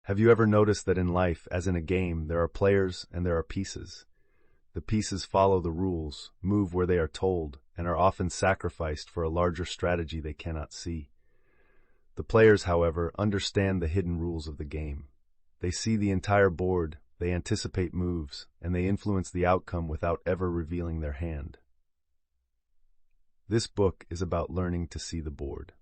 Have you ever noticed that in life, as in a game, there are players and there are pieces? The pieces follow the rules, move where they are told, and are often sacrificed for a larger strategy they cannot see. The players, however, understand the hidden rules of the game. They see the entire board, they anticipate moves, and they influence the outcome without ever revealing their hand. This book is about learning to see the board.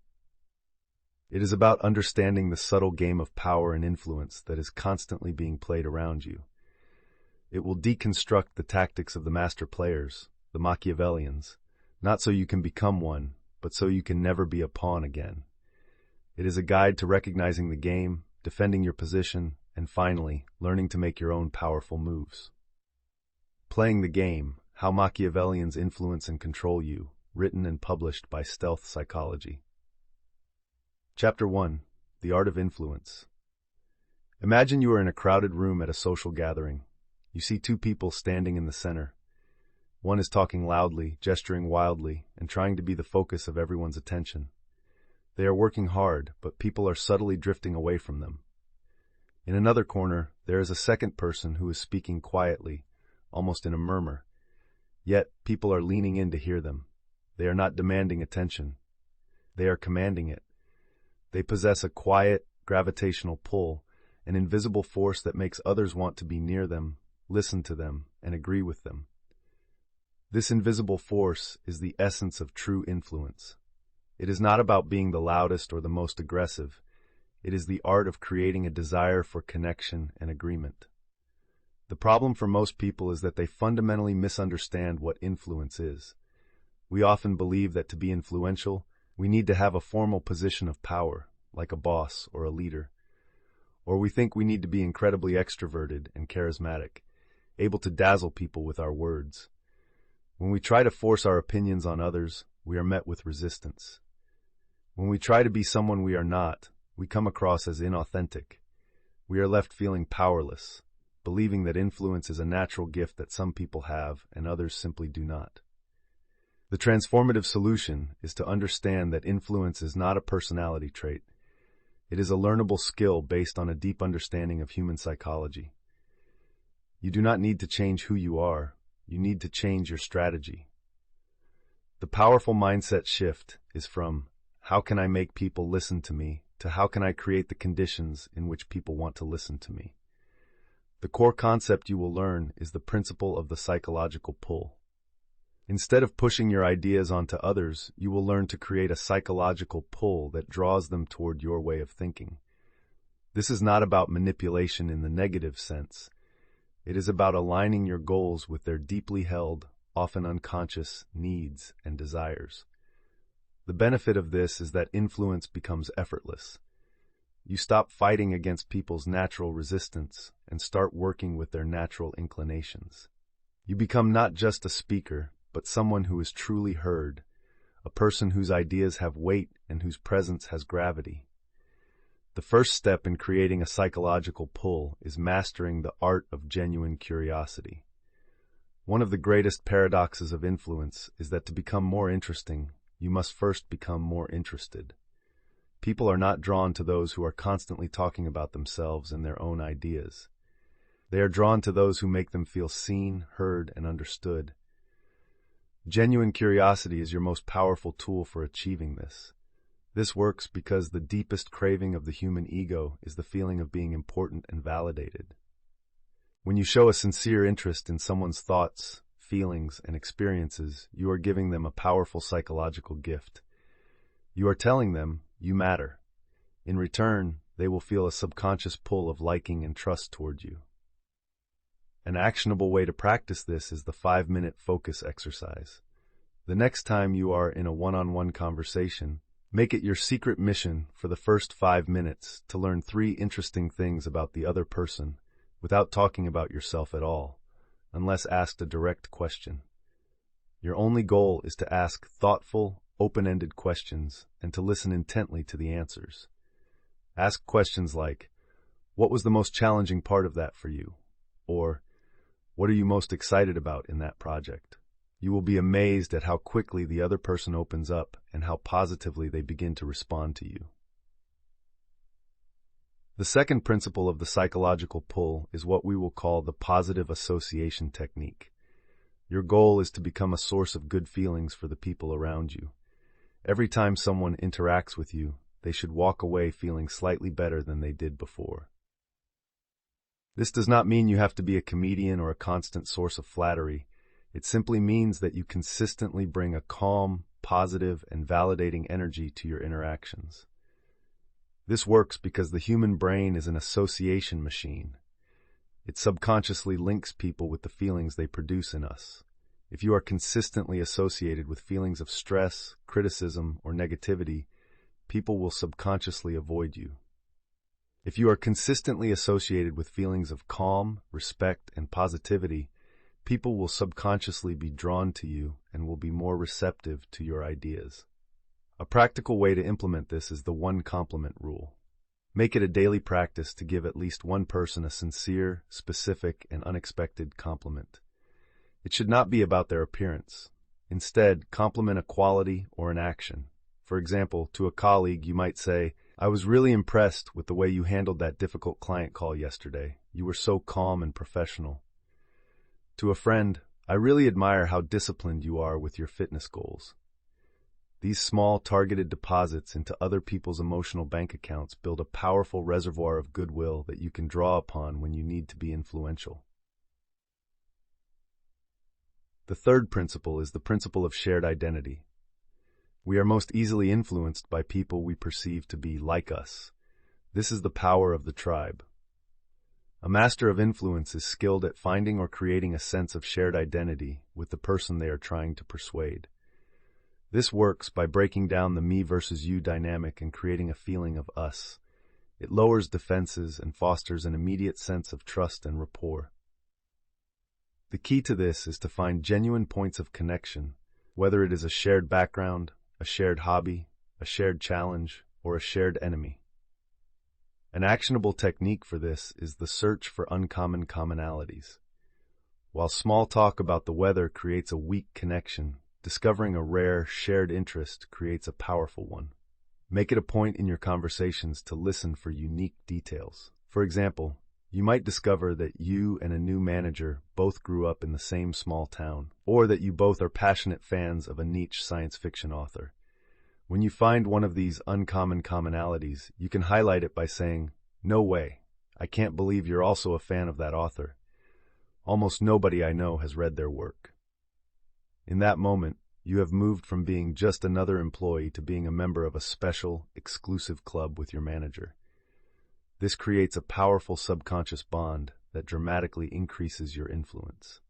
It is about understanding the subtle game of power and influence that is constantly being played around you. It will deconstruct the tactics of the master players, the Machiavellians, not so you can become one, but so you can never be a pawn again. It is a guide to recognizing the game, defending your position, and finally, learning to make your own powerful moves. Playing the Game: How Machiavellians Influence and Control You, written and published by Stealth Psychology. Chapter 1. The Art of Influence. Imagine you are in a crowded room at a social gathering. You see two people standing in the center. One is talking loudly, gesturing wildly, and trying to be the focus of everyone's attention. They are working hard, but people are subtly drifting away from them. In another corner, there is a second person who is speaking quietly, almost in a murmur. Yet, people are leaning in to hear them. They are not demanding attention. They are commanding it. They possess a quiet, gravitational pull, an invisible force that makes others want to be near them, listen to them, and agree with them. This invisible force is the essence of true influence. It is not about being the loudest or the most aggressive. It is the art of creating a desire for connection and agreement. The problem for most people is that they fundamentally misunderstand what influence is. We often believe that to be influential, we need to have a formal position of power, like a boss or a leader. Or we think we need to be incredibly extroverted and charismatic, able to dazzle people with our words. When we try to force our opinions on others, we are met with resistance. When we try to be someone we are not, we come across as inauthentic. We are left feeling powerless, believing that influence is a natural gift that some people have and others simply do not. The transformative solution is to understand that influence is not a personality trait. It is a learnable skill based on a deep understanding of human psychology. You do not need to change who you are. You need to change your strategy. The powerful mindset shift is from, how can I make people listen to me, to how can I create the conditions in which people want to listen to me. The core concept you will learn is the principle of the psychological pull. Instead of pushing your ideas onto others, you will learn to create a psychological pull that draws them toward your way of thinking. This is not about manipulation in the negative sense. It is about aligning your goals with their deeply held, often unconscious, needs and desires. The benefit of this is that influence becomes effortless. You stop fighting against people's natural resistance and start working with their natural inclinations. You become not just a speaker, but someone who is truly heard, a person whose ideas have weight and whose presence has gravity. The first step in creating a psychological pull is mastering the art of genuine curiosity. One of the greatest paradoxes of influence is that to become more interesting, you must first become more interested. People are not drawn to those who are constantly talking about themselves and their own ideas. They are drawn to those who make them feel seen, heard, and understood. Genuine curiosity is your most powerful tool for achieving this. This works because the deepest craving of the human ego is the feeling of being important and validated. When you show a sincere interest in someone's thoughts, feelings, and experiences, you are giving them a powerful psychological gift. You are telling them, you matter. In return, they will feel a subconscious pull of liking and trust toward you. An actionable way to practice this is the 5-minute focus exercise. The next time you are in a one-on-one conversation, make it your secret mission for the first 5 minutes to learn 3 interesting things about the other person without talking about yourself at all, unless asked a direct question. Your only goal is to ask thoughtful, open-ended questions and to listen intently to the answers. Ask questions like, what was the most challenging part of that for you? Or, what are you most excited about in that project? You will be amazed at how quickly the other person opens up and how positively they begin to respond to you. The second principle of the psychological pull is what we will call the positive association technique. Your goal is to become a source of good feelings for the people around you. Every time someone interacts with you, they should walk away feeling slightly better than they did before. This does not mean you have to be a comedian or a constant source of flattery. It simply means that you consistently bring a calm, positive, and validating energy to your interactions. This works because the human brain is an association machine. It subconsciously links people with the feelings they produce in us. If you are consistently associated with feelings of stress, criticism, or negativity, people will subconsciously avoid you. If you are consistently associated with feelings of calm, respect, and positivity, people will subconsciously be drawn to you and will be more receptive to your ideas. A practical way to implement this is the one compliment rule. Make it a daily practice to give at least one person a sincere, specific, and unexpected compliment. It should not be about their appearance. Instead, compliment a quality or an action. For example, to a colleague, you might say, "I was really impressed with the way you handled that difficult client call yesterday. You were so calm and professional." To a friend, "I really admire how disciplined you are with your fitness goals." These small, targeted deposits into other people's emotional bank accounts build a powerful reservoir of goodwill that you can draw upon when you need to be influential. The third principle is the principle of shared identity. We are most easily influenced by people we perceive to be like us. This is the power of the tribe. A master of influence is skilled at finding or creating a sense of shared identity with the person they are trying to persuade. This works by breaking down the me versus you dynamic and creating a feeling of us. It lowers defenses and fosters an immediate sense of trust and rapport. The key to this is to find genuine points of connection, whether it is a shared background, a shared hobby, a shared challenge, or a shared enemy. An actionable technique for this is the search for uncommon commonalities. While small talk about the weather creates a weak connection, discovering a rare, shared interest creates a powerful one. Make it a point in your conversations to listen for unique details. For example, you might discover that you and a new manager both grew up in the same small town, or that you both are passionate fans of a niche science fiction author. When you find one of these uncommon commonalities, you can highlight it by saying, "No way, I can't believe you're also a fan of that author. Almost nobody I know has read their work." In that moment, you have moved from being just another employee to being a member of a special, exclusive club with your manager. This creates a powerful subconscious bond that dramatically increases your influence.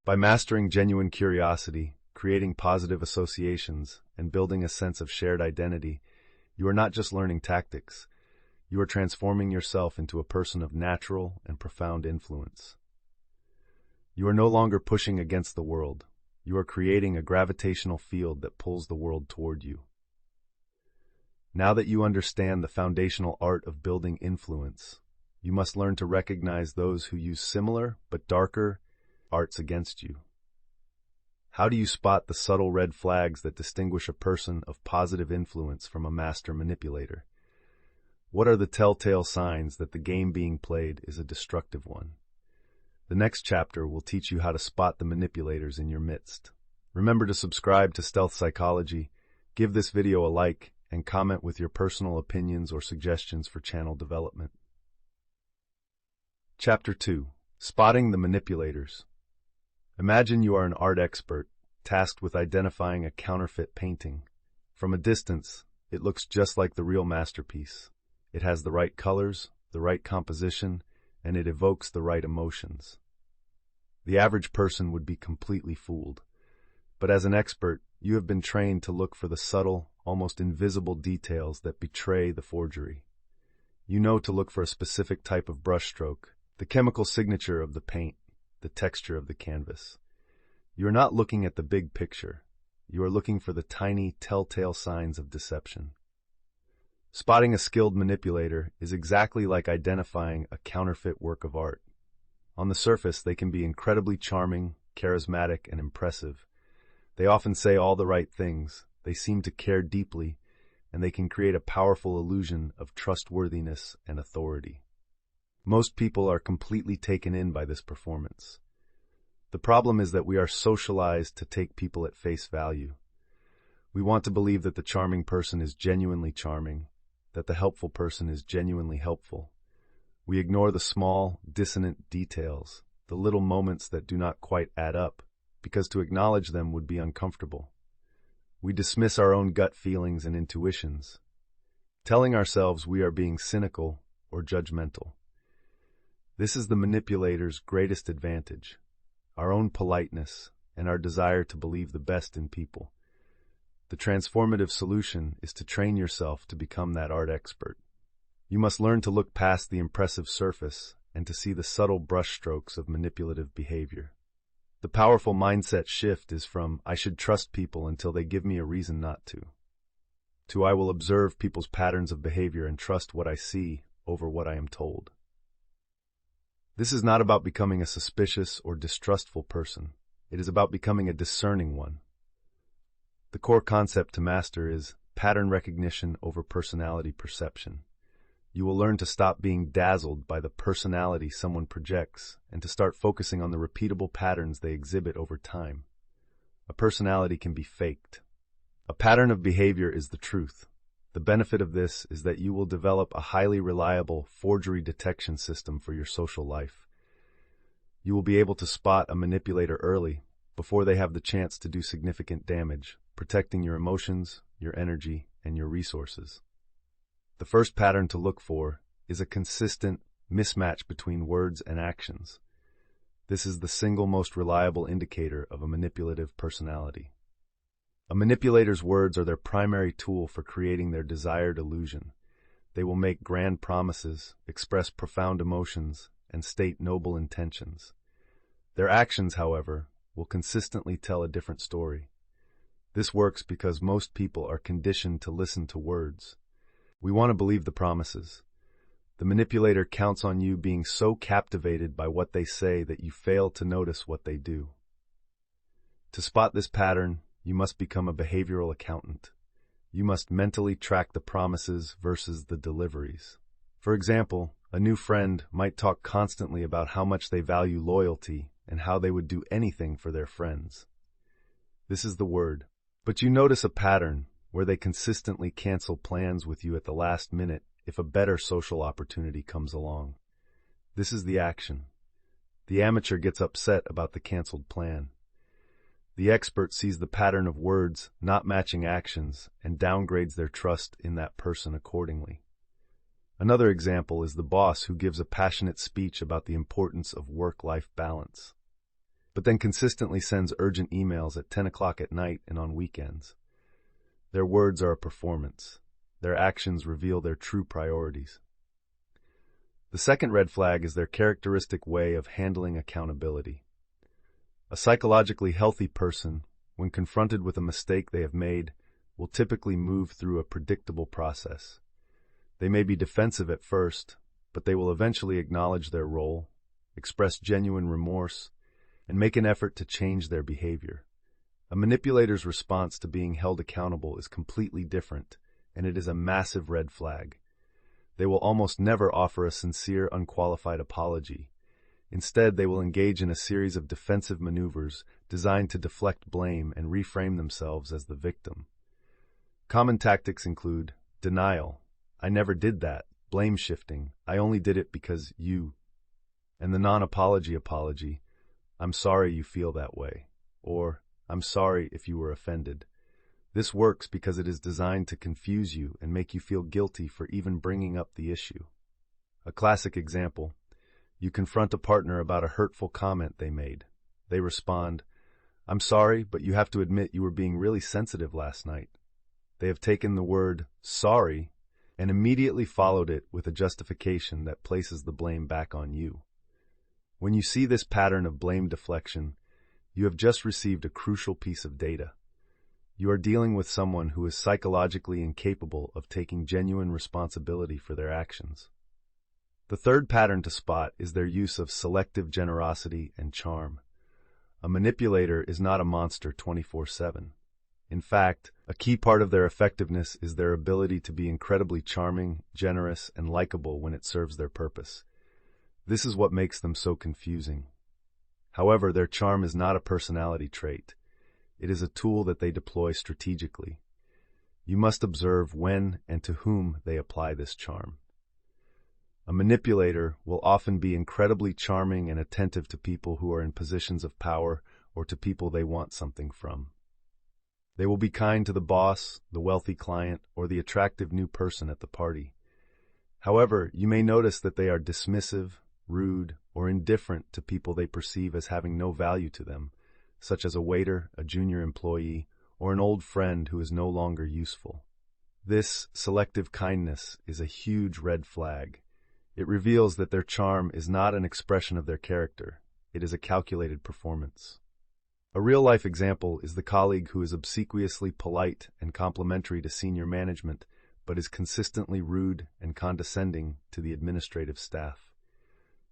By mastering genuine curiosity, creating positive associations, and building a sense of shared identity, you are not just learning tactics, you are transforming yourself into a person of natural and profound influence. You are no longer pushing against the world. You are creating a gravitational field that pulls the world toward you. Now that you understand the foundational art of building influence, you must learn to recognize those who use similar but darker arts against you. How do you spot the subtle red flags that distinguish a person of positive influence from a master manipulator? What are the telltale signs that the game being played is a destructive one? The next chapter will teach you how to spot the manipulators in your midst. Remember to subscribe to Stealth Psychology, give this video a like, and comment with your personal opinions or suggestions for channel development. Chapter 2. Spotting the Manipulators. Imagine you are an art expert, tasked with identifying a counterfeit painting. From a distance, it looks just like the real masterpiece. It has the right colors, the right composition, and it evokes the right emotions. The average person would be completely fooled. But as an expert, you have been trained to look for the subtle, almost invisible details that betray the forgery. You know to look for a specific type of brushstroke, the chemical signature of the paint, the texture of the canvas. You are not looking at the big picture. You are looking for the tiny, telltale signs of deception. Spotting a skilled manipulator is exactly like identifying a counterfeit work of art. On the surface, they can be incredibly charming, charismatic, and impressive. They often say all the right things, they seem to care deeply, and they can create a powerful illusion of trustworthiness and authority. Most people are completely taken in by this performance. The problem is that we are socialized to take people at face value. We want to believe that the charming person is genuinely charming, that the helpful person is genuinely helpful. We ignore the small, dissonant details, the little moments that do not quite add up, because to acknowledge them would be uncomfortable. We dismiss our own gut feelings and intuitions, telling ourselves we are being cynical or judgmental. This is the manipulator's greatest advantage, our own politeness and our desire to believe the best in people. The transformative solution is to train yourself to become that art expert. You must learn to look past the impressive surface and to see the subtle brushstrokes of manipulative behavior. The powerful mindset shift is from, I should trust people until they give me a reason not to I will observe people's patterns of behavior and trust what I see over what I am told. This is not about becoming a suspicious or distrustful person. It is about becoming a discerning one. The core concept to master is pattern recognition over personality perception. You will learn to stop being dazzled by the personality someone projects and to start focusing on the repeatable patterns they exhibit over time. A personality can be faked. A pattern of behavior is the truth. The benefit of this is that you will develop a highly reliable forgery detection system for your social life. You will be able to spot a manipulator early, before they have the chance to do significant damage, protecting your emotions, your energy, and your resources. The first pattern to look for is a consistent mismatch between words and actions. This is the single most reliable indicator of a manipulative personality. A manipulator's words are their primary tool for creating their desired illusion. They will make grand promises, express profound emotions, and state noble intentions. Their actions, however, will consistently tell a different story. This works because most people are conditioned to listen to words. We want to believe the promises. The manipulator counts on you being so captivated by what they say that you fail to notice what they do. To spot this pattern, you must become a behavioral accountant. You must mentally track the promises versus the deliveries. For example, a new friend might talk constantly about how much they value loyalty and how they would do anything for their friends. This is the word. But you notice a pattern where they consistently cancel plans with you at the last minute if a better social opportunity comes along. This is the action. The amateur gets upset about the canceled plan. The expert sees the pattern of words not matching actions and downgrades their trust in that person accordingly. Another example is the boss who gives a passionate speech about the importance of work-life balance, but then consistently sends urgent emails at 10 o'clock at night and on weekends. Their words are a performance. Their actions reveal their true priorities. The second red flag is their characteristic way of handling accountability. A psychologically healthy person, when confronted with a mistake they have made, will typically move through a predictable process. They may be defensive at first, but they will eventually acknowledge their role, express genuine remorse, and make an effort to change their behavior. A manipulator's response to being held accountable is completely different, and it is a massive red flag. They will almost never offer a sincere, unqualified apology. Instead, they will engage in a series of defensive maneuvers designed to deflect blame and reframe themselves as the victim. Common tactics include denial, I never did that, blame shifting, I only did it because you, and the non-apology apology, I'm sorry you feel that way, or I'm sorry if you were offended. This works because it is designed to confuse you and make you feel guilty for even bringing up the issue. A classic example, you confront a partner about a hurtful comment they made. They respond, I'm sorry, but you have to admit you were being really sensitive last night. They have taken the word sorry and immediately followed it with a justification that places the blame back on you. When you see this pattern of blame deflection, you have just received a crucial piece of data. You are dealing with someone who is psychologically incapable of taking genuine responsibility for their actions. The third pattern to spot is their use of selective generosity and charm. A manipulator is not a monster 24/7. In fact, a key part of their effectiveness is their ability to be incredibly charming, generous, and likable when it serves their purpose. This is what makes them so confusing. However, their charm is not a personality trait. It is a tool that they deploy strategically. You must observe when and to whom they apply this charm. A manipulator will often be incredibly charming and attentive to people who are in positions of power or to people they want something from. They will be kind to the boss, the wealthy client, or the attractive new person at the party. However, you may notice that they are dismissive, rude, or indifferent to people they perceive as having no value to them, such as a waiter, a junior employee, or an old friend who is no longer useful. This selective kindness is a huge red flag. It reveals that their charm is not an expression of their character. It is a calculated performance. A real-life example is the colleague who is obsequiously polite and complimentary to senior management, but is consistently rude and condescending to the administrative staff.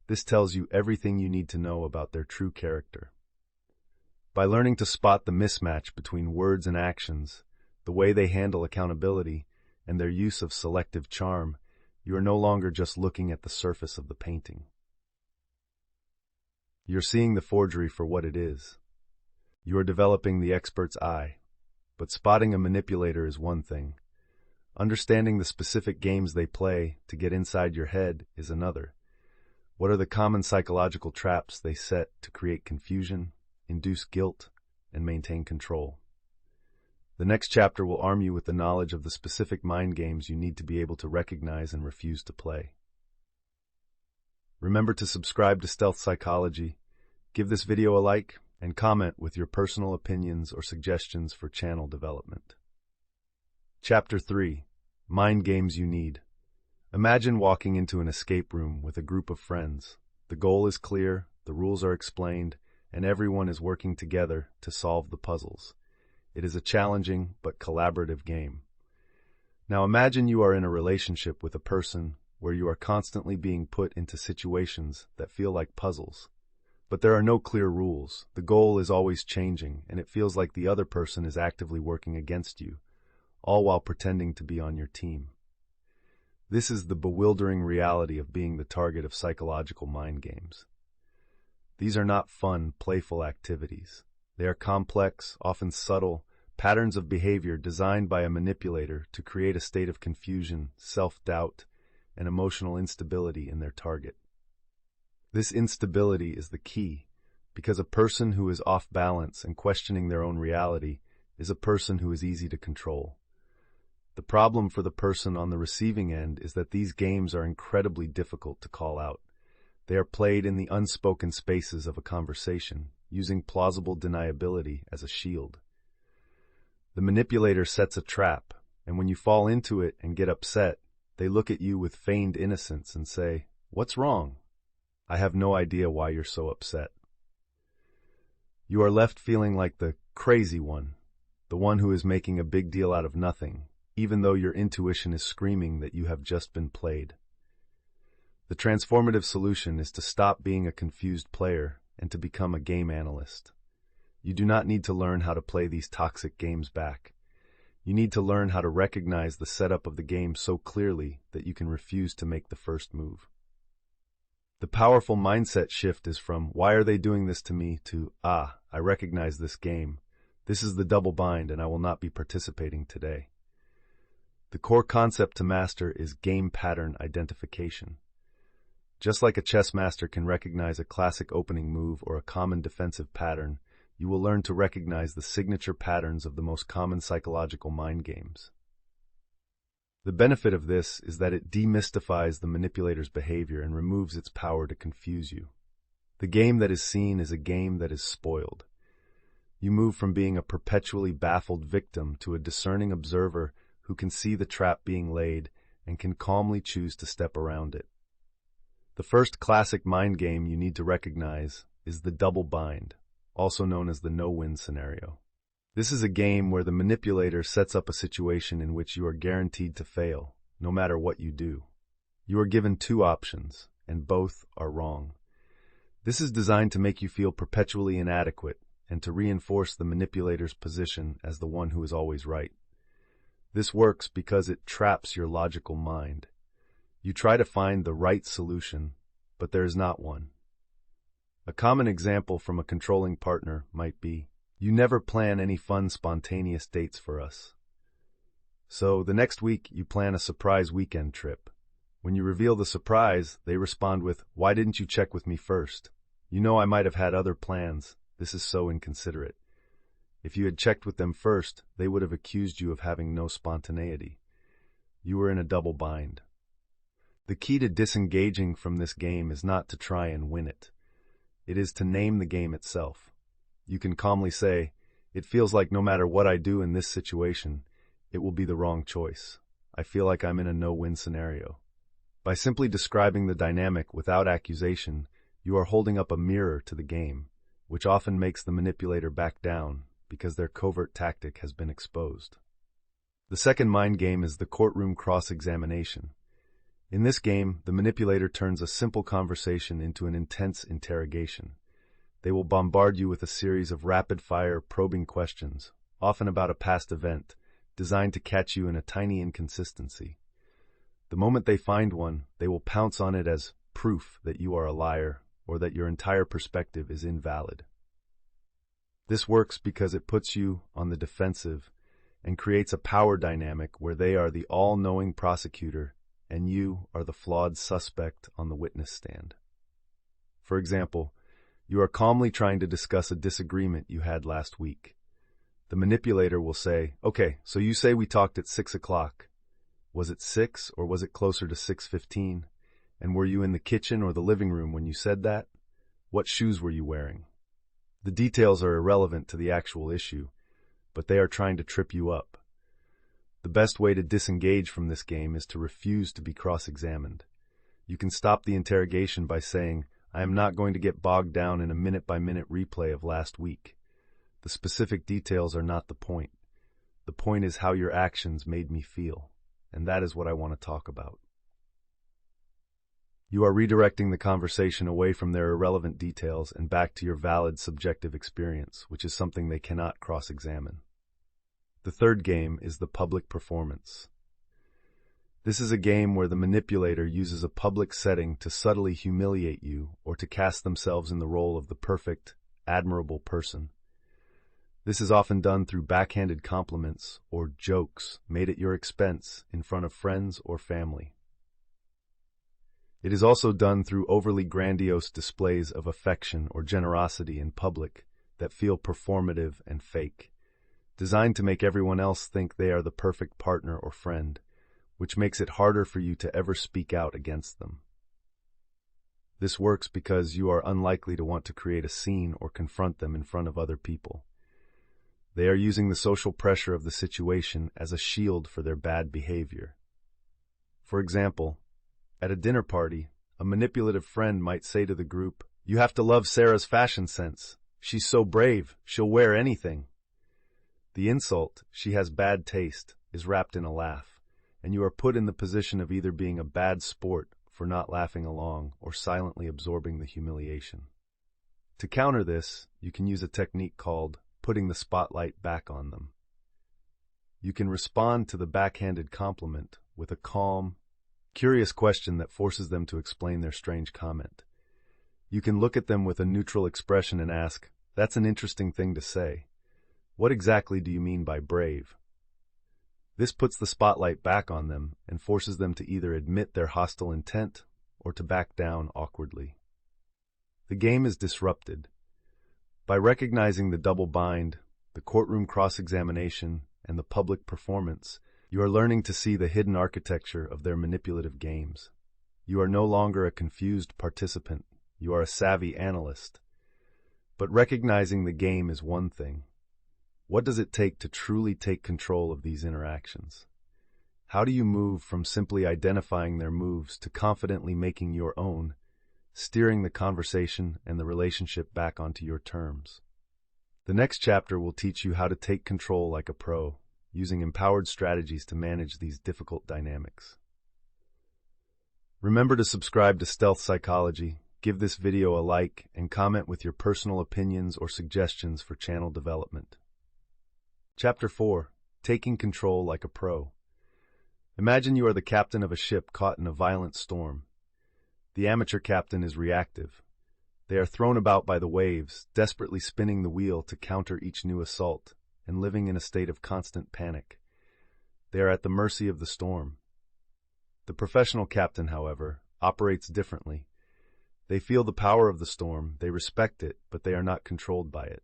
This tells you everything you need to know about their true character. By learning to spot the mismatch between words and actions, the way they handle accountability, and their use of selective charm, you are no longer just looking at the surface of the painting. You're seeing the forgery for what it is. You are developing the expert's eye, but spotting a manipulator is one thing. Understanding the specific games they play to get inside your head is another. What are the common psychological traps they set to create confusion, induce guilt, and maintain control? The next chapter will arm you with the knowledge of the specific mind games you need to be able to recognize and refuse to play. Remember to subscribe to Stealth Psychology, give this video a like, and comment with your personal opinions or suggestions for channel development. Chapter 3. Mind Games You Need. Imagine walking into an escape room with a group of friends. The goal is clear, the rules are explained, and everyone is working together to solve the puzzles. It is a challenging but collaborative game. Now imagine you are in a relationship with a person where you are constantly being put into situations that feel like puzzles. But there are no clear rules. The goal is always changing, and it feels like the other person is actively working against you, all while pretending to be on your team. This is the bewildering reality of being the target of psychological mind games. These are not fun, playful activities. They are complex, often subtle, patterns of behavior designed by a manipulator to create a state of confusion, self-doubt, and emotional instability in their target. This instability is the key, because a person who is off balance and questioning their own reality is a person who is easy to control. The problem for the person on the receiving end is that these games are incredibly difficult to call out. They are played in the unspoken spaces of a conversation, using plausible deniability as a shield. The manipulator sets a trap, and when you fall into it and get upset, they look at you with feigned innocence and say, "What's wrong? I have no idea why you're so upset." You are left feeling like the crazy one, the one who is making a big deal out of nothing, even though your intuition is screaming that you have just been played. The transformative solution is to stop being a confused player and to become a game analyst. You do not need to learn how to play these toxic games back. You need to learn how to recognize the setup of the game so clearly that you can refuse to make the first move. The powerful mindset shift is from, "Why are they doing this to me?" to, "I recognize this game. This is the double bind and I will not be participating today." The core concept to master is game pattern identification. Just like a chess master can recognize a classic opening move or a common defensive pattern, you will learn to recognize the signature patterns of the most common psychological mind games. The benefit of this is that it demystifies the manipulator's behavior and removes its power to confuse you. The game that is seen is a game that is spoiled. You move from being a perpetually baffled victim to a discerning observer who can see the trap being laid and can calmly choose to step around it. The first classic mind game you need to recognize is the double bind, also known as the no-win scenario. This is a game where the manipulator sets up a situation in which you are guaranteed to fail, no matter what you do. You are given two options, and both are wrong. This is designed to make you feel perpetually inadequate and to reinforce the manipulator's position as the one who is always right. This works because it traps your logical mind. You try to find the right solution, but there is not one. A common example from a controlling partner might be, "You never plan any fun, spontaneous dates for us." So the next week, you plan a surprise weekend trip. When you reveal the surprise, they respond with, "Why didn't you check with me first? You know I might have had other plans. This is so inconsiderate." If you had checked with them first, they would have accused you of having no spontaneity. You were in a double bind. The key to disengaging from this game is not to try and win it. It is to name the game itself. You can calmly say, "It feels like no matter what I do in this situation, it will be the wrong choice. I feel like I'm in a no-win scenario." By simply describing the dynamic without accusation, you are holding up a mirror to the game, which often makes the manipulator back down because their covert tactic has been exposed. The second mind game is the courtroom cross-examination. In this game, the manipulator turns a simple conversation into an intense interrogation. They will bombard you with a series of rapid-fire, probing questions, often about a past event, designed to catch you in a tiny inconsistency. The moment they find one, they will pounce on it as proof that you are a liar or that your entire perspective is invalid. This works because it puts you on the defensive and creates a power dynamic where they are the all-knowing prosecutor and you are the flawed suspect on the witness stand. For example, you are calmly trying to discuss a disagreement you had last week. The manipulator will say, "Okay, so you say we talked at 6 o'clock. Was it 6 or was it closer to 6:15? And were you in the kitchen or the living room when you said that? What shoes were you wearing?" The details are irrelevant to the actual issue, but they are trying to trip you up. The best way to disengage from this game is to refuse to be cross-examined. You can stop the interrogation by saying, "I am not going to get bogged down in a minute-by-minute replay of last week. The specific details are not the point. The point is how your actions made me feel, and that is what I want to talk about." You are redirecting the conversation away from their irrelevant details and back to your valid subjective experience, which is something they cannot cross-examine. The third game is the public performance. This is a game where the manipulator uses a public setting to subtly humiliate you or to cast themselves in the role of the perfect, admirable person. This is often done through backhanded compliments or jokes made at your expense in front of friends or family. It is also done through overly grandiose displays of affection or generosity in public that feel performative and fake, designed to make everyone else think they are the perfect partner or friend, which makes it harder for you to ever speak out against them. This works because you are unlikely to want to create a scene or confront them in front of other people. They are using the social pressure of the situation as a shield for their bad behavior. For example, at a dinner party, a manipulative friend might say to the group, "You have to love Sarah's fashion sense. She's so brave, she'll wear anything." The insult, "she has bad taste," is wrapped in a laugh, and you are put in the position of either being a bad sport for not laughing along or silently absorbing the humiliation. To counter this, you can use a technique called putting the spotlight back on them. You can respond to the backhanded compliment with a calm, curious question that forces them to explain their strange comment. You can look at them with a neutral expression and ask, "That's an interesting thing to say. What exactly do you mean by brave?" This puts the spotlight back on them and forces them to either admit their hostile intent or to back down awkwardly. The game is disrupted. By recognizing the double bind, the courtroom cross-examination, and the public performance, you are learning to see the hidden architecture of their manipulative games. You are no longer a confused participant, you are a savvy analyst. But recognizing the game is one thing. What does it take to truly take control of these interactions? How do you move from simply identifying their moves to confidently making your own, steering the conversation and the relationship back onto your terms? The next chapter will teach you how to take control like a pro, using empowered strategies to manage these difficult dynamics. Remember to subscribe to Stealth Psychology give this video a like and comment with your personal opinions or suggestions for channel development. Chapter 4. Taking Control Like a Pro. Imagine you are the captain of a ship caught in a violent storm. The amateur captain is reactive. They are thrown about by the waves, desperately spinning the wheel to counter each new assault, and living in a state of constant panic. They are at the mercy of the storm. The professional captain, however, operates differently. They feel the power of the storm, they respect it, but they are not controlled by it.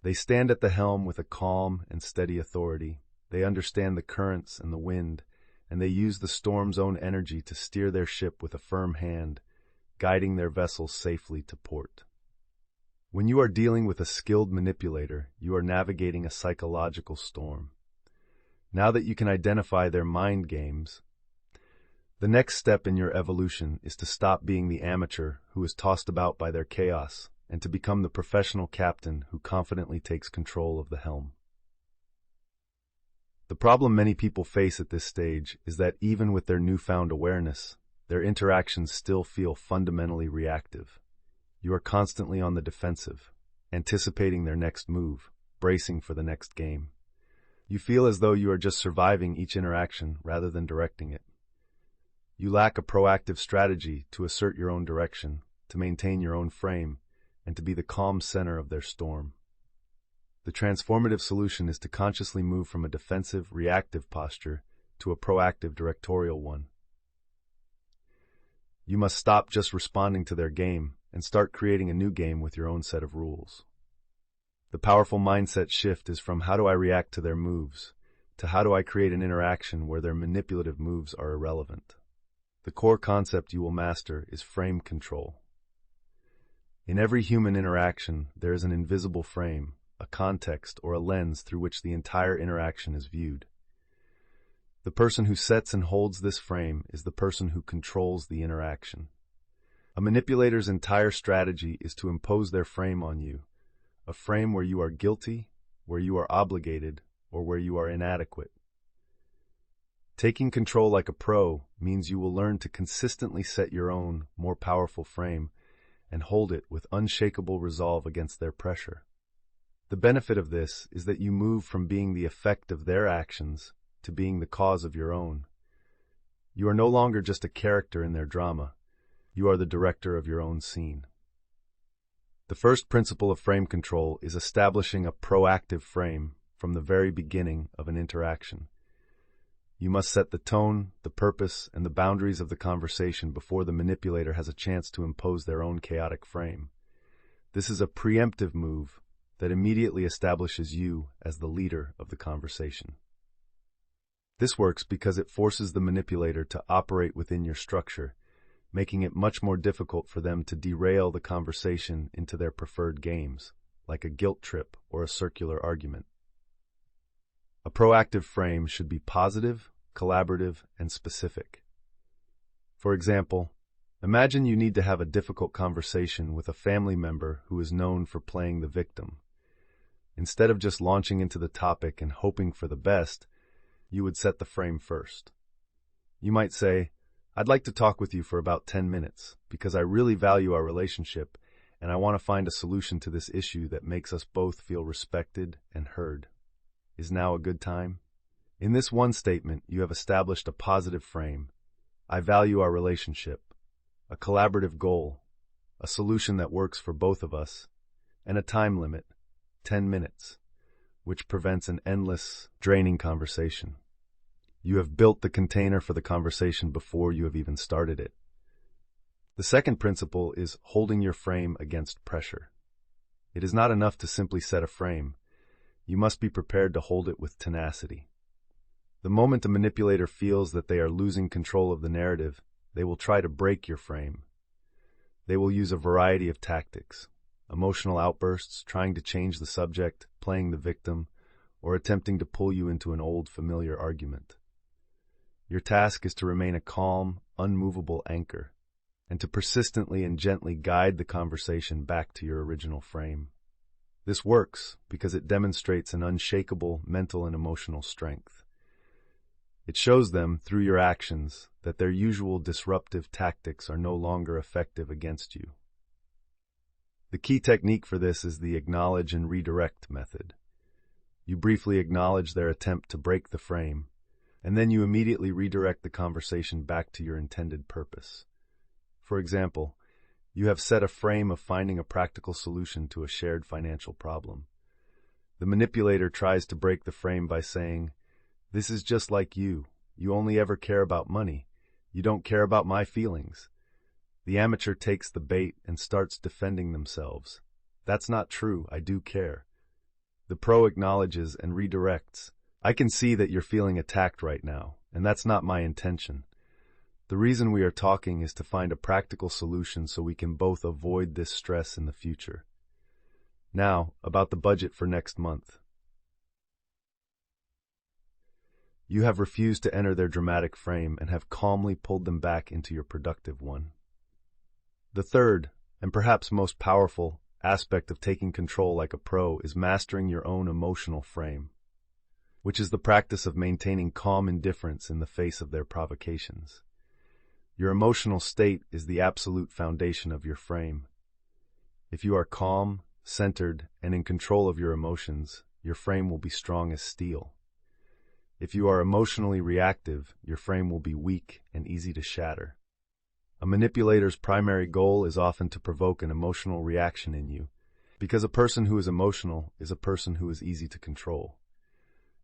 They stand at the helm with a calm and steady authority. They understand the currents and the wind, and they use the storm's own energy to steer their ship with a firm hand, guiding their vessels safely to port. When you are dealing with a skilled manipulator, you are navigating a psychological storm. Now that you can identify their mind games, the next step in your evolution is to stop being the amateur who is tossed about by their chaos and to become the professional captain who confidently takes control of the helm. The problem many people face at this stage is that even with their newfound awareness, their interactions still feel fundamentally reactive. You are constantly on the defensive, anticipating their next move, bracing for the next game. You feel as though you are just surviving each interaction rather than directing it. You lack a proactive strategy to assert your own direction, to maintain your own frame, and to be the calm center of their storm. The transformative solution is to consciously move from a defensive, reactive posture to a proactive, directorial one. You must stop just responding to their game and start creating a new game with your own set of rules. The powerful mindset shift is from how do I react to their moves to how do I create an interaction where their manipulative moves are irrelevant. The core concept you will master is frame control. In every human interaction, there is an invisible frame, a context, or a lens through which the entire interaction is viewed. The person who sets and holds this frame is the person who controls the interaction. A manipulator's entire strategy is to impose their frame on you, a frame where you are guilty, where you are obligated, or where you are inadequate. Taking control like a pro means you will learn to consistently set your own, more powerful frame and hold it with unshakable resolve against their pressure. The benefit of this is that you move from being the effect of their actions to being the cause of your own. You are no longer just a character in their drama. You are the director of your own scene. The first principle of frame control is establishing a proactive frame from the very beginning of an interaction. You must set the tone, the purpose, and the boundaries of the conversation before the manipulator has a chance to impose their own chaotic frame. This is a preemptive move that immediately establishes you as the leader of the conversation. This works because it forces the manipulator to operate within your structure, making it much more difficult for them to derail the conversation into their preferred games, like a guilt trip or a circular argument. A proactive frame should be positive, collaborative, and specific. For example, imagine you need to have a difficult conversation with a family member who is known for playing the victim. Instead of just launching into the topic and hoping for the best, you would set the frame first. You might say, "I'd like to talk with you for about 10 minutes because I really value our relationship and I want to find a solution to this issue that makes us both feel respected and heard. Is now a good time?" In this one statement, you have established a positive frame. I value our relationship, a collaborative goal, a solution that works for both of us, and a time limit, 10 minutes, which prevents an endless, draining conversation. You have built the container for the conversation before you have even started it. The second principle is holding your frame against pressure. It is not enough to simply set a frame. You must be prepared to hold it with tenacity. The moment a manipulator feels that they are losing control of the narrative, they will try to break your frame. They will use a variety of tactics, emotional outbursts, trying to change the subject, playing the victim, or attempting to pull you into an old, familiar argument. Your task is to remain a calm, unmovable anchor, and to persistently and gently guide the conversation back to your original frame. This works because it demonstrates an unshakable mental and emotional strength. It shows them, through your actions, that their usual disruptive tactics are no longer effective against you. The key technique for this is the acknowledge and redirect method. You briefly acknowledge their attempt to break the frame, and then you immediately redirect the conversation back to your intended purpose. For example, you have set a frame of finding a practical solution to a shared financial problem. The manipulator tries to break the frame by saying, "This is just like you. You only ever care about money. You don't care about my feelings." The amateur takes the bait and starts defending themselves. "That's not true. I do care." The pro acknowledges and redirects. "I can see that you're feeling attacked right now, and that's not my intention. The reason we are talking is to find a practical solution so we can both avoid this stress in the future. Now, about the budget for next month." You have refused to enter their dramatic frame and have calmly pulled them back into your productive one. The third, and perhaps most powerful, aspect of taking control like a pro is mastering your own emotional frame, which is the practice of maintaining calm indifference in the face of their provocations. Your emotional state is the absolute foundation of your frame. If you are calm, centered, and in control of your emotions, your frame will be strong as steel. If you are emotionally reactive, your frame will be weak and easy to shatter. A manipulator's primary goal is often to provoke an emotional reaction in you, because a person who is emotional is a person who is easy to control.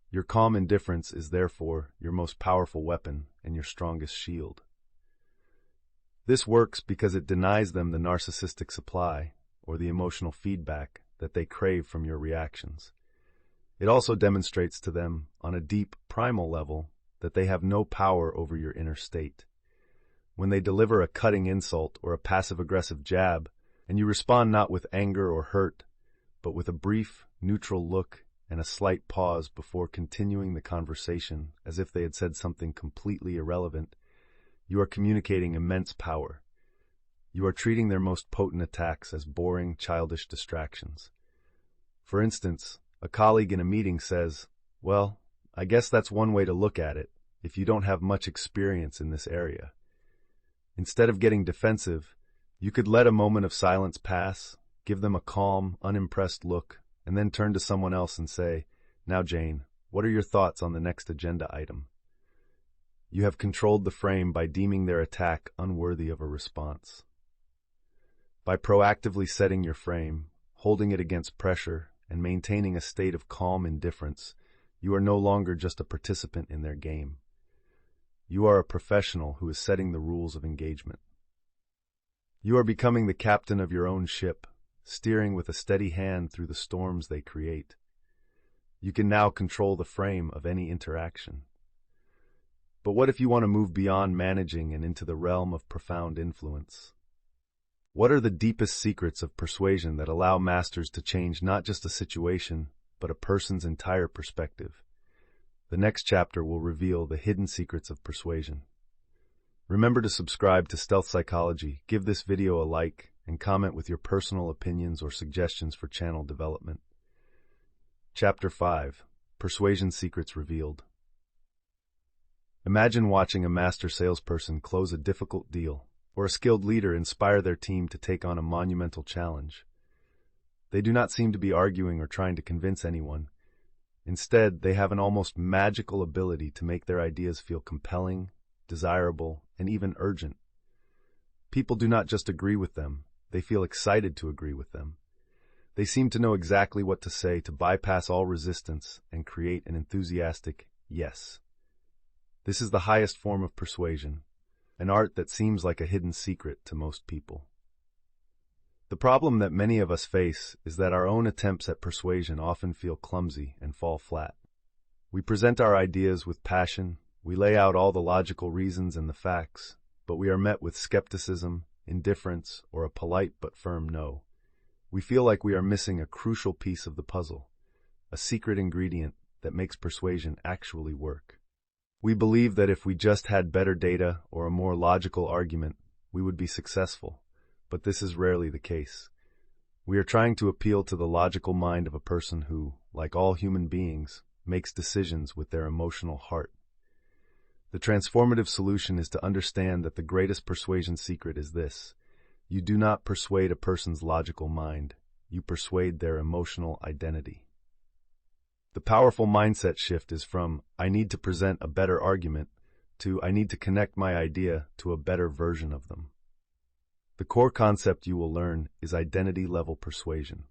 Your calm indifference is therefore your most powerful weapon and your strongest shield. This works because it denies them the narcissistic supply, or the emotional feedback, that they crave from your reactions. It also demonstrates to them, on a deep, primal level, that they have no power over your inner state. When they deliver a cutting insult or a passive-aggressive jab, and you respond not with anger or hurt, but with a brief, neutral look and a slight pause before continuing the conversation as if they had said something completely irrelevant, you are communicating immense power. You are treating their most potent attacks as boring, childish distractions. For instance, a colleague in a meeting says, "Well, I guess that's one way to look at it, if you don't have much experience in this area." Instead of getting defensive, you could let a moment of silence pass, give them a calm, unimpressed look, and then turn to someone else and say, "Now, Jane, what are your thoughts on the next agenda item?" You have controlled the frame by deeming their attack unworthy of a response. By proactively setting your frame, holding it against pressure, and maintaining a state of calm indifference, you are no longer just a participant in their game. You are a professional who is setting the rules of engagement. You are becoming the captain of your own ship, steering with a steady hand through the storms they create. You can now control the frame of any interaction. But what if you want to move beyond managing and into the realm of profound influence? What are the deepest secrets of persuasion that allow masters to change not just a situation, but a person's entire perspective? The next chapter will reveal the hidden secrets of persuasion. Remember to subscribe to Stealth Psychology, give this video a like, and comment with your personal opinions or suggestions for channel development. Chapter 5. Persuasion Secrets Revealed. Imagine watching a master salesperson close a difficult deal, or a skilled leader inspire their team to take on a monumental challenge. They do not seem to be arguing or trying to convince anyone. Instead, they have an almost magical ability to make their ideas feel compelling, desirable, and even urgent. People do not just agree with them, they feel excited to agree with them. They seem to know exactly what to say to bypass all resistance and create an enthusiastic yes. This is the highest form of persuasion, an art that seems like a hidden secret to most people. The problem that many of us face is that our own attempts at persuasion often feel clumsy and fall flat. We present our ideas with passion, we lay out all the logical reasons and the facts, but we are met with skepticism, indifference, or a polite but firm no. We feel like we are missing a crucial piece of the puzzle, a secret ingredient that makes persuasion actually work. We believe that if we just had better data or a more logical argument, we would be successful, but this is rarely the case. We are trying to appeal to the logical mind of a person who, like all human beings, makes decisions with their emotional heart. The transformative solution is to understand that the greatest persuasion secret is this: you do not persuade a person's logical mind, you persuade their emotional identity. The powerful mindset shift is from, I need to present a better argument, to, I need to connect my idea to a better version of them. The core concept you will learn is identity-level persuasion.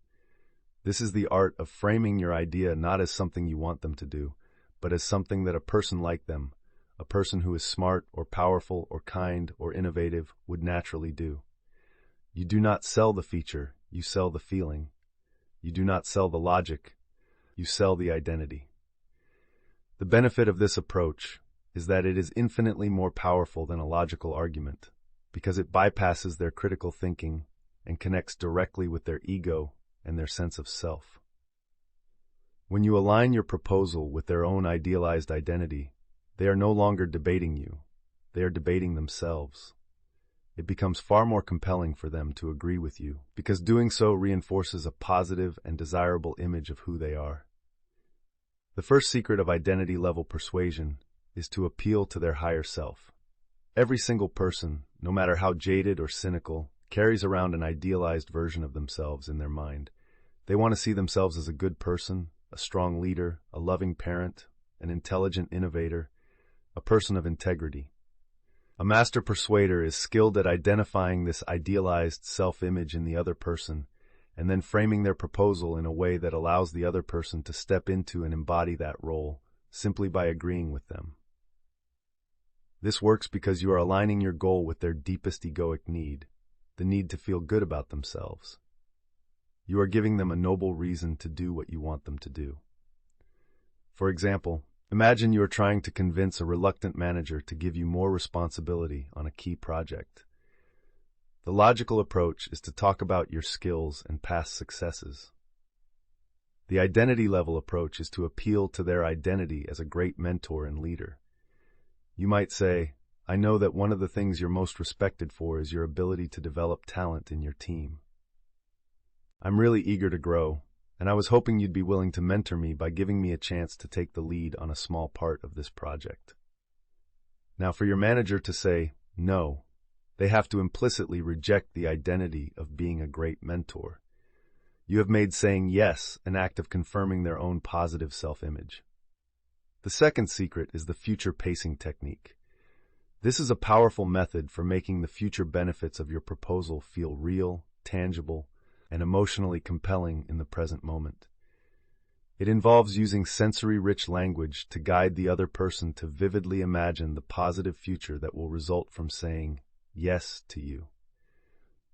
This is the art of framing your idea not as something you want them to do, but as something that a person like them, a person who is smart or powerful or kind or innovative, would naturally do. You do not sell the feature, you sell the feeling. You do not sell the logic, you sell the identity. The benefit of this approach is that it is infinitely more powerful than a logical argument, because it bypasses their critical thinking and connects directly with their ego and their sense of self. When you align your proposal with their own idealized identity, they are no longer debating you, they are debating themselves. It becomes far more compelling for them to agree with you, because doing so reinforces a positive and desirable image of who they are. The first secret of identity-level persuasion is to appeal to their higher self. Every single person, no matter how jaded or cynical, carries around an idealized version of themselves in their mind. They want to see themselves as a good person, a strong leader, a loving parent, an intelligent innovator, a person of integrity. A master persuader is skilled at identifying this idealized self-image in the other person and then framing their proposal in a way that allows the other person to step into and embody that role simply by agreeing with them. This works because you are aligning your goal with their deepest egoic need, the need to feel good about themselves. You are giving them a noble reason to do what you want them to do. For example, imagine you are trying to convince a reluctant manager to give you more responsibility on a key project. The logical approach is to talk about your skills and past successes. The identity-level approach is to appeal to their identity as a great mentor and leader. You might say, I know that one of the things you're most respected for is your ability to develop talent in your team. I'm really eager to grow, and I was hoping you'd be willing to mentor me by giving me a chance to take the lead on a small part of this project. Now, for your manager to say no, they have to implicitly reject the identity of being a great mentor. You have made saying yes an act of confirming their own positive self-image. The second secret is the future pacing technique. This is a powerful method for making the future benefits of your proposal feel real, tangible, and emotionally compelling in the present moment. It involves using sensory-rich language to guide the other person to vividly imagine the positive future that will result from saying yes to you.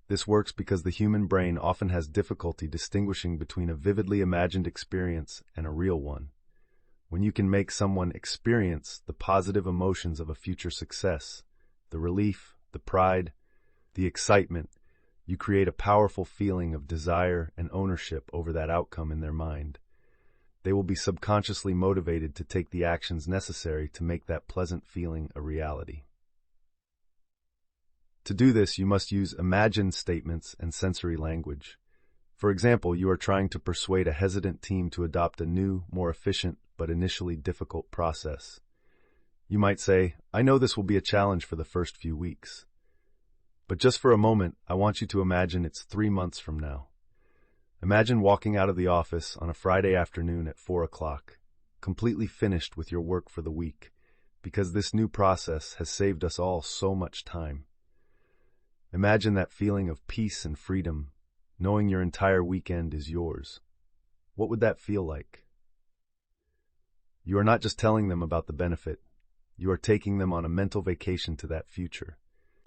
This works because the human brain often has difficulty distinguishing between a vividly imagined experience and a real one. When you can make someone experience the positive emotions of a future success, the relief, the pride, the excitement, you create a powerful feeling of desire and ownership over that outcome in their mind. They will be subconsciously motivated to take the actions necessary to make that pleasant feeling a reality. To do this, you must use imagined statements and sensory language. For example, you are trying to persuade a hesitant team to adopt a new, more efficient, but initially difficult process. You might say, I know this will be a challenge for the first few weeks. But just for a moment, I want you to imagine it's 3 months from now. Imagine walking out of the office on a Friday afternoon at 4 o'clock, completely finished with your work for the week, because this new process has saved us all so much time. Imagine that feeling of peace and freedom, knowing your entire weekend is yours. What would that feel like? You are not just telling them about the benefit, you are taking them on a mental vacation to that future,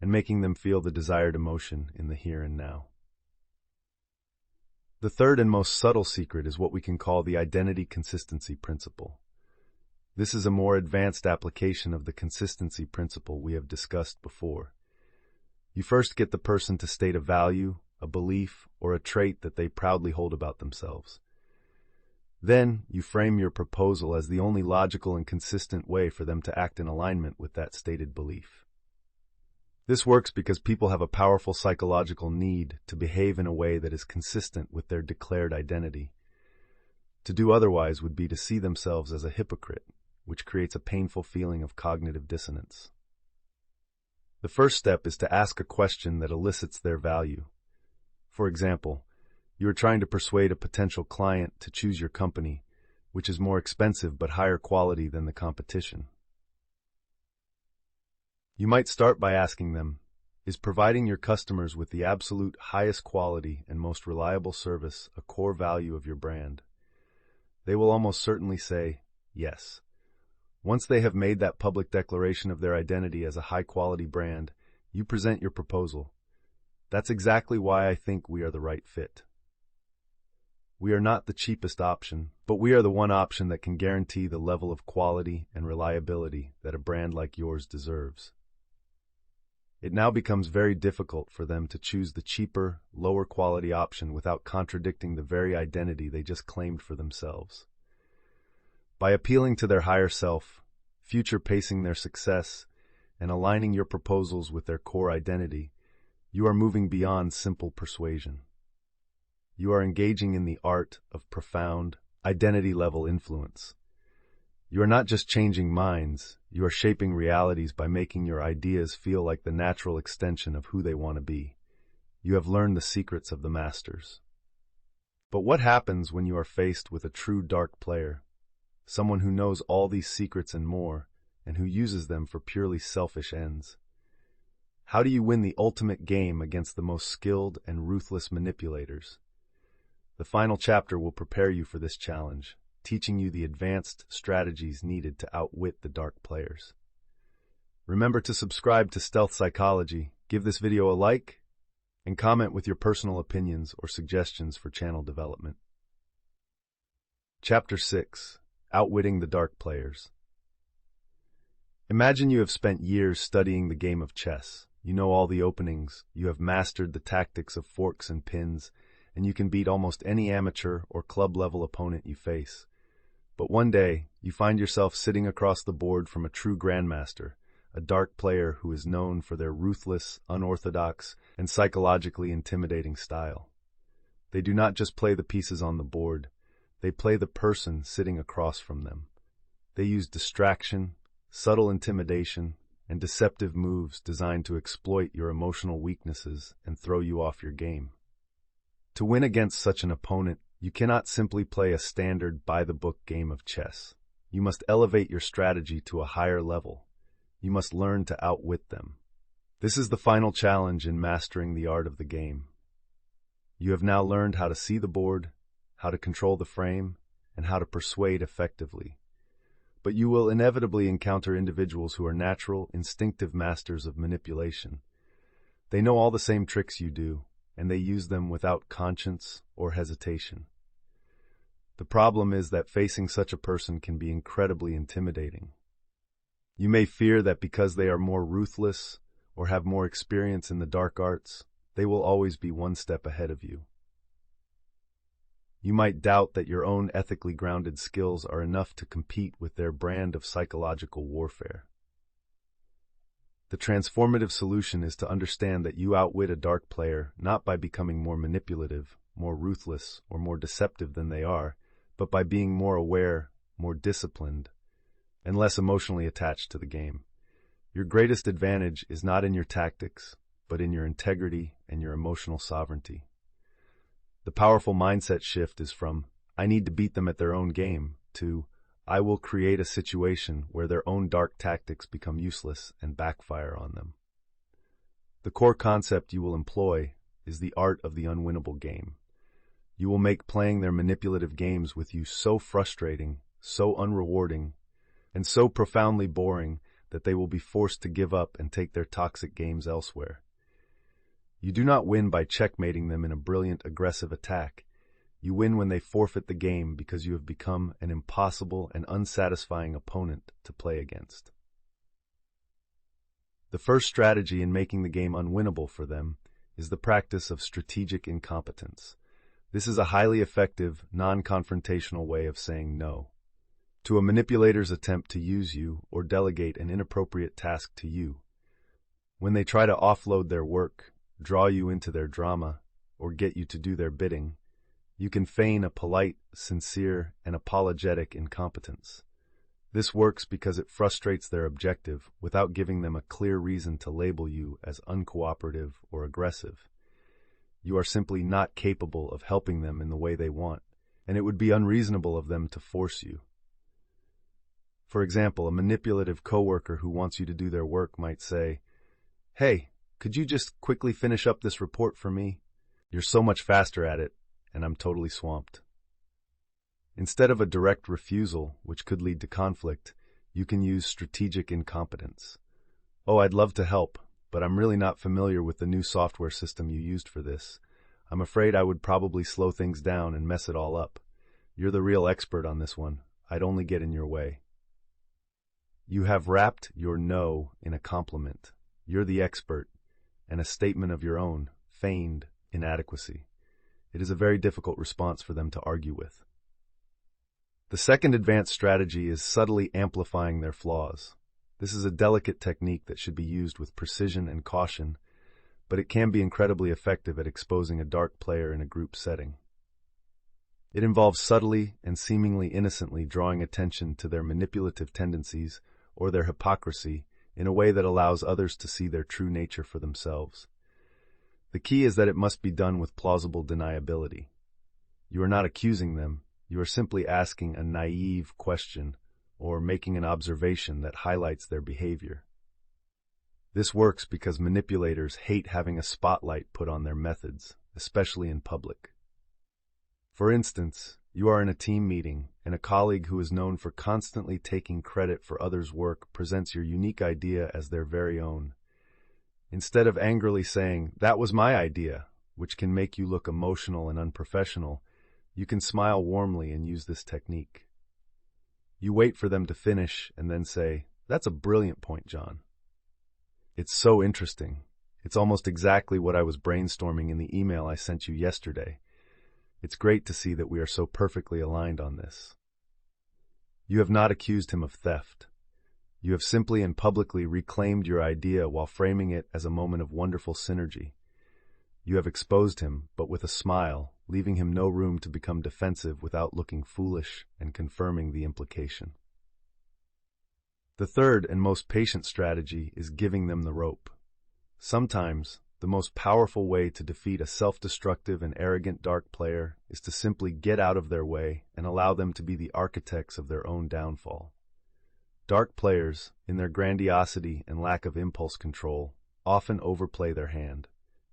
and making them feel the desired emotion in the here and now. The third and most subtle secret is what we can call the identity consistency principle. This is a more advanced application of the consistency principle we have discussed before. You first get the person to state a value, a belief, or a trait that they proudly hold about themselves. Then, you frame your proposal as the only logical and consistent way for them to act in alignment with that stated belief. This works because people have a powerful psychological need to behave in a way that is consistent with their declared identity. To do otherwise would be to see themselves as a hypocrite, which creates a painful feeling of cognitive dissonance. The first step is to ask a question that elicits their value. For example, you are trying to persuade a potential client to choose your company, which is more expensive but higher quality than the competition. You might start by asking them, is providing your customers with the absolute highest quality and most reliable service a core value of your brand? They will almost certainly say, yes. Once they have made that public declaration of their identity as a high-quality brand, you present your proposal. That's exactly why I think we are the right fit. We are not the cheapest option, but we are the one option that can guarantee the level of quality and reliability that a brand like yours deserves. It now becomes very difficult for them to choose the cheaper, lower-quality option without contradicting the very identity they just claimed for themselves. By appealing to their higher self, future-pacing their success, and aligning your proposals with their core identity, you are moving beyond simple persuasion. You are engaging in the art of profound, identity-level influence. You are not just changing minds, you are shaping realities by making your ideas feel like the natural extension of who they want to be. You have learned the secrets of the masters. But what happens when you are faced with a true dark player? Someone who knows all these secrets and more, and who uses them for purely selfish ends. How do you win the ultimate game against the most skilled and ruthless manipulators? The final chapter will prepare you for this challenge, teaching you the advanced strategies needed to outwit the dark players. Remember to subscribe to Stealth Psychology, give this video a like, and comment with your personal opinions or suggestions for channel development. Chapter 6. Outwitting the Dark Players. Imagine you have spent years studying the game of chess. You know all the openings, you have mastered the tactics of forks and pins, and you can beat almost any amateur or club-level opponent you face. But one day, you find yourself sitting across the board from a true grandmaster, a dark player who is known for their ruthless, unorthodox, and psychologically intimidating style. They do not just play the pieces on the board, they play the person sitting across from them. They use distraction, subtle intimidation, and deceptive moves designed to exploit your emotional weaknesses and throw you off your game. To win against such an opponent, you cannot simply play a standard by-the-book game of chess. You must elevate your strategy to a higher level. You must learn to outwit them. This is the final challenge in mastering the art of the game. You have now learned how to see the board, how to control the frame, and how to persuade effectively. But you will inevitably encounter individuals who are natural, instinctive masters of manipulation. They know all the same tricks you do, and they use them without conscience or hesitation. The problem is that facing such a person can be incredibly intimidating. You may fear that because they are more ruthless or have more experience in the dark arts, they will always be one step ahead of you. You might doubt that your own ethically grounded skills are enough to compete with their brand of psychological warfare. The transformative solution is to understand that you outwit a dark player not by becoming more manipulative, more ruthless, or more deceptive than they are, but by being more aware, more disciplined, and less emotionally attached to the game. Your greatest advantage is not in your tactics, but in your integrity and your emotional sovereignty. The powerful mindset shift is from, I need to beat them at their own game, to, I will create a situation where their own dark tactics become useless and backfire on them. The core concept you will employ is the art of the unwinnable game. You will make playing their manipulative games with you so frustrating, so unrewarding, and so profoundly boring that they will be forced to give up and take their toxic games elsewhere. You do not win by checkmating them in a brilliant, aggressive attack. You win when they forfeit the game because you have become an impossible and unsatisfying opponent to play against. The first strategy in making the game unwinnable for them is the practice of strategic incompetence. This is a highly effective, non-confrontational way of saying no to a manipulator's attempt to use you or delegate an inappropriate task to you. When they try to offload their work, draw you into their drama, or get you to do their bidding, you can feign a polite, sincere, and apologetic incompetence. This works because it frustrates their objective without giving them a clear reason to label you as uncooperative or aggressive. You are simply not capable of helping them in the way they want, and it would be unreasonable of them to force you. For example, a manipulative coworker who wants you to do their work might say, "Hey, could you just quickly finish up this report for me? You're so much faster at it, and I'm totally swamped." Instead of a direct refusal, which could lead to conflict, you can use strategic incompetence. "Oh, I'd love to help, but I'm really not familiar with the new software system you used for this. I'm afraid I would probably slow things down and mess it all up. You're the real expert on this one. I'd only get in your way." You have wrapped your no in a compliment. You're the expert, and a statement of your own, feigned inadequacy. It is a very difficult response for them to argue with. The second advanced strategy is subtly amplifying their flaws. This is a delicate technique that should be used with precision and caution, but it can be incredibly effective at exposing a dark player in a group setting. It involves subtly and seemingly innocently drawing attention to their manipulative tendencies or their hypocrisy in a way that allows others to see their true nature for themselves. The key is that it must be done with plausible deniability. You are not accusing them, you are simply asking a naive question or making an observation that highlights their behavior. This works because manipulators hate having a spotlight put on their methods, especially in public. For instance, you are in a team meeting, and a colleague who is known for constantly taking credit for others' work presents your unique idea as their very own. Instead of angrily saying, "That was my idea," which can make you look emotional and unprofessional, you can smile warmly and use this technique. You wait for them to finish and then say, "That's a brilliant point, John. It's so interesting. It's almost exactly what I was brainstorming in the email I sent you yesterday. It's great to see that we are so perfectly aligned on this." You have not accused him of theft. You have simply and publicly reclaimed your idea while framing it as a moment of wonderful synergy. You have exposed him, but with a smile, leaving him no room to become defensive without looking foolish and confirming the implication. The third and most patient strategy is giving them the rope. Sometimes, the most powerful way to defeat a self-destructive and arrogant dark player is to simply get out of their way and allow them to be the architects of their own downfall. Dark players, in their grandiosity and lack of impulse control, often overplay their hand.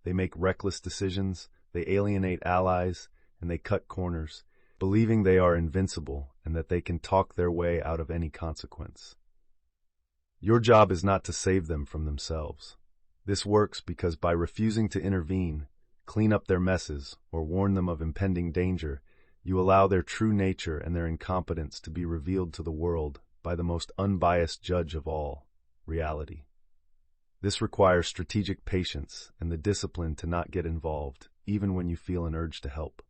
They make reckless decisions, they alienate allies, and they cut corners, believing they are invincible and that they can talk their way out of any consequence. Your job is not to save them from themselves. This works because by refusing to intervene, clean up their messes, or warn them of impending danger, you allow their true nature and their incompetence to be revealed to the world by the most unbiased judge of all, reality. This requires strategic patience and the discipline to not get involved, even when you feel an urge to help.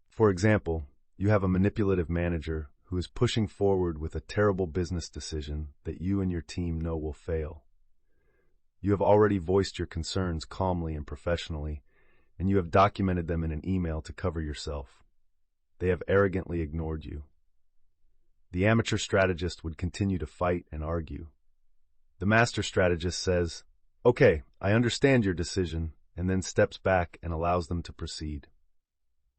For example, you have a manipulative manager who is pushing forward with a terrible business decision that you and your team know will fail. You have already voiced your concerns calmly and professionally, and you have documented them in an email to cover yourself. They have arrogantly ignored you. The amateur strategist would continue to fight and argue. The master strategist says, "Okay, I understand your decision," and then steps back and allows them to proceed.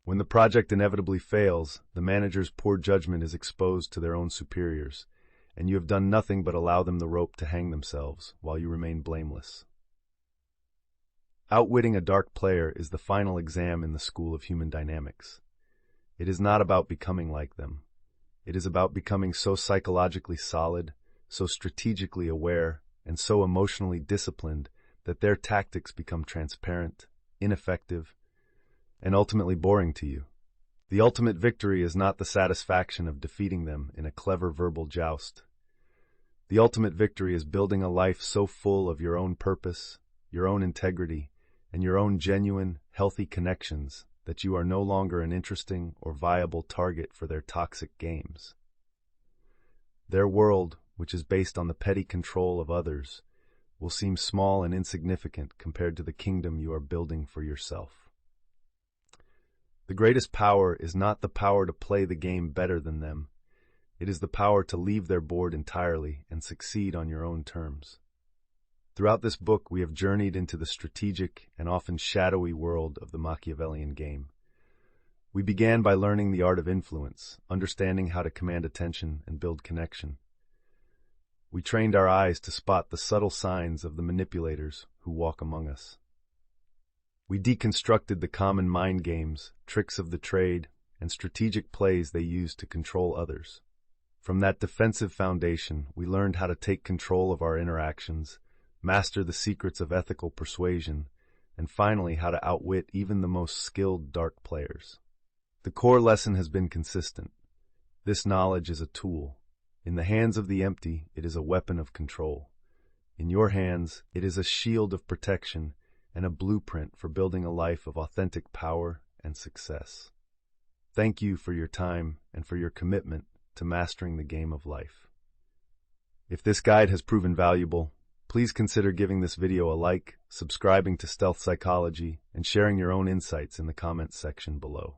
When the project inevitably fails, the manager's poor judgment is exposed to their own superiors, and you have done nothing but allow them the rope to hang themselves while you remain blameless. Outwitting a dark player is the final exam in the school of human dynamics. It is not about becoming like them. It is about becoming so psychologically solid, so strategically aware, and so emotionally disciplined that their tactics become transparent, ineffective, and ultimately boring to you. The ultimate victory is not the satisfaction of defeating them in a clever verbal joust. The ultimate victory is building a life so full of your own purpose, your own integrity, and your own genuine, healthy connections that you are no longer an interesting or viable target for their toxic games. Their world, which is based on the petty control of others, will seem small and insignificant compared to the kingdom you are building for yourself. The greatest power is not the power to play the game better than them. It is the power to leave their board entirely and succeed on your own terms. Throughout this book, we have journeyed into the strategic and often shadowy world of the Machiavellian game. We began by learning the art of influence, understanding how to command attention and build connection. We trained our eyes to spot the subtle signs of the manipulators who walk among us. We deconstructed the common mind games, tricks of the trade, and strategic plays they use to control others. From that defensive foundation, we learned how to take control of our interactions, master the secrets of ethical persuasion, and finally how to outwit even the most skilled dark players. The core lesson has been consistent. This knowledge is a tool. In the hands of the empty, it is a weapon of control. In your hands, it is a shield of protection and a blueprint for building a life of authentic power and success. Thank you for your time and for your commitment to mastering the game of life. If this guide has proven valuable, please consider giving this video a like, subscribing to Stealth Psychology, and sharing your own insights in the comments section below.